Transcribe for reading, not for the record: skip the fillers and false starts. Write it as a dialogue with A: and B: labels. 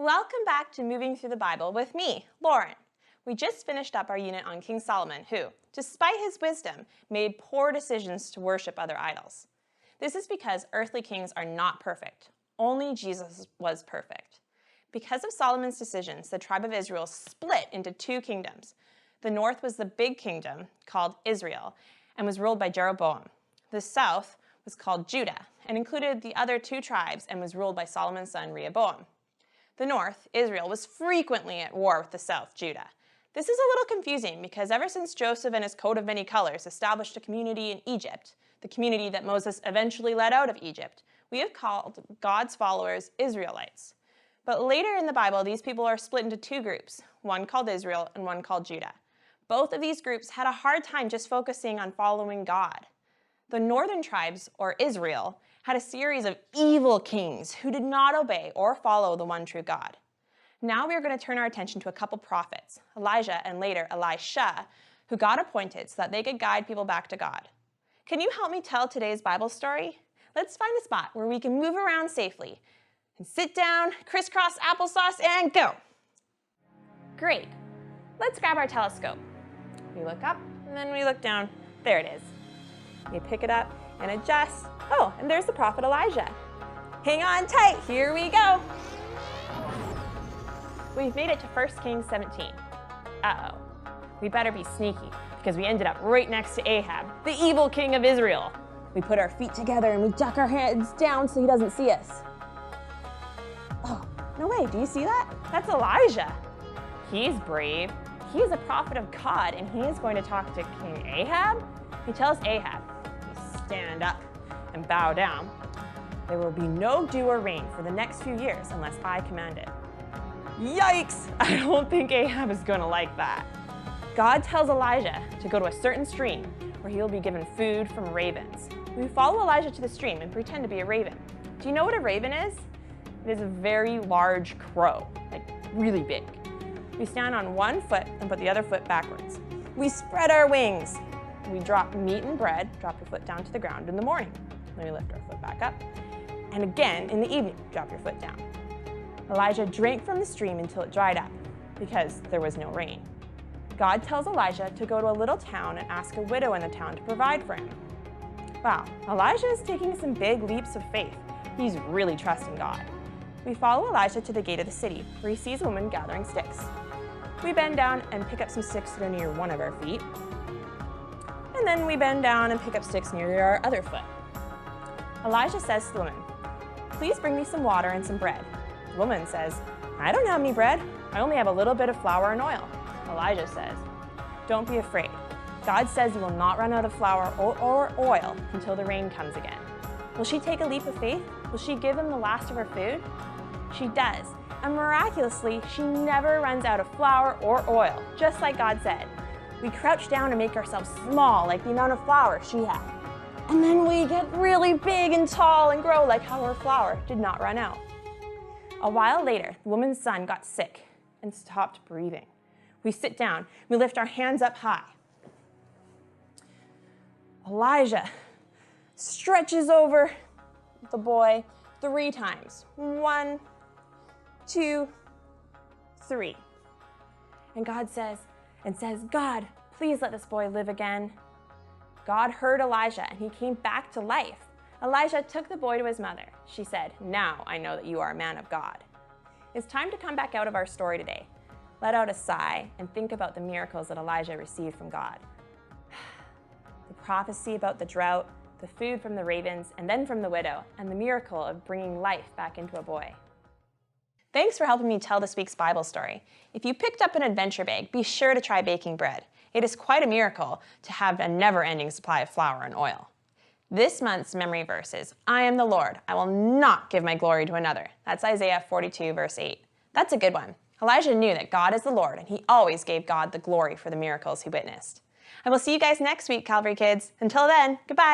A: Welcome back to Moving Through the Bible with me, Lauren. We just finished up our unit on King Solomon, who, despite his wisdom, made poor decisions to worship other idols. This is because earthly kings are not perfect. Only Jesus was perfect. Because of Solomon's decisions, the tribe of Israel split into two kingdoms. The north was the big kingdom, called Israel, and was ruled by Jeroboam. The south was called Judah, and included the other two tribes and was ruled by Solomon's son Rehoboam. The north, Israel, was frequently at war with the south, Judah. This is a little confusing because ever since Joseph and his coat of many colors established a community in Egypt, the community that Moses eventually led out of Egypt, we have called God's followers Israelites. But later in the Bible, these people are split into two groups, one called Israel and one called Judah. Both of these groups had a hard time just focusing on following God. The northern tribes, or Israel, had a series of evil kings who did not obey or follow the one true God. Now we are going to turn our attention to a couple prophets, Elijah and later Elisha, who God appointed so that they could guide people back to God. Can you help me tell today's Bible story? Let's find a spot where we can move around safely and sit down, crisscross applesauce, and go. Great. Let's grab our telescope. We look up and then we look down. There it is. We pick it up and adjust. Oh, and there's the prophet Elijah. Hang on tight, here we go. We've made it to 1 Kings 17. Uh-oh, we better be sneaky because we ended up right next to Ahab, the evil king of Israel. We put our feet together and we duck our heads down so he doesn't see us. Oh, no way, do you see that? That's Elijah. He's brave. He is a prophet of God and he is going to talk to King Ahab. He tells Ahab, you stand up and bow down. There will be no dew or rain for the next few years unless I command it. Yikes! I don't think Ahab is going to like that. God tells Elijah to go to a certain stream where he will be given food from ravens. We follow Elijah to the stream and pretend to be a raven. Do you know what a raven is? It is a very large crow, like really big. We stand on one foot and put the other foot backwards. We spread our wings. We drop meat and bread, drop your foot down to the ground in the morning. Then we lift our foot back up. And again in the evening, drop your foot down. Elijah drank from the stream until it dried up because there was no rain. God tells Elijah to go to a little town and ask a widow in the town to provide for him. Wow, Elijah is taking some big leaps of faith. He's really trusting God. We follow Elijah to the gate of the city where he sees a woman gathering sticks. We bend down and pick up some sticks that are near one of our feet. And then we bend down and pick up sticks near our other foot. Elijah says to the woman, please bring me some water and some bread. The woman says, I don't have any bread. I only have a little bit of flour and oil. Elijah says, don't be afraid. God says you will not run out of flour or oil until the rain comes again. Will she take a leap of faith? Will she give him the last of her food? She does. And miraculously, she never runs out of flour or oil, just like God said. We crouch down and make ourselves small, like the amount of flour she had. And then we get really big and tall and grow like how her flour did not run out. A while later, the woman's son got sick and stopped breathing. We sit down, we lift our hands up high. Elijah stretches over the boy 3 times. 1, 2, 3. And God says, God, please let this boy live again. God heard Elijah and he came back to life. Elijah took the boy to his mother. She said, now I know that you are a man of God. It's time to come back out of our story today. Let out a sigh and think about the miracles that Elijah received from God. The prophecy about the drought, the food from the ravens, and then from the widow, and the miracle of bringing life back into a boy. Thanks for helping me tell this week's Bible story. If you picked up an adventure bag, be sure to try baking bread. It is quite a miracle to have a never-ending supply of flour and oil. This month's memory verse is, I am the Lord, I will not give my glory to another. That's Isaiah 42, verse 8. That's a good one. Elijah knew that God is the Lord, and he always gave God the glory for the miracles he witnessed. I will see you guys next week, Calvary kids. Until then, goodbye.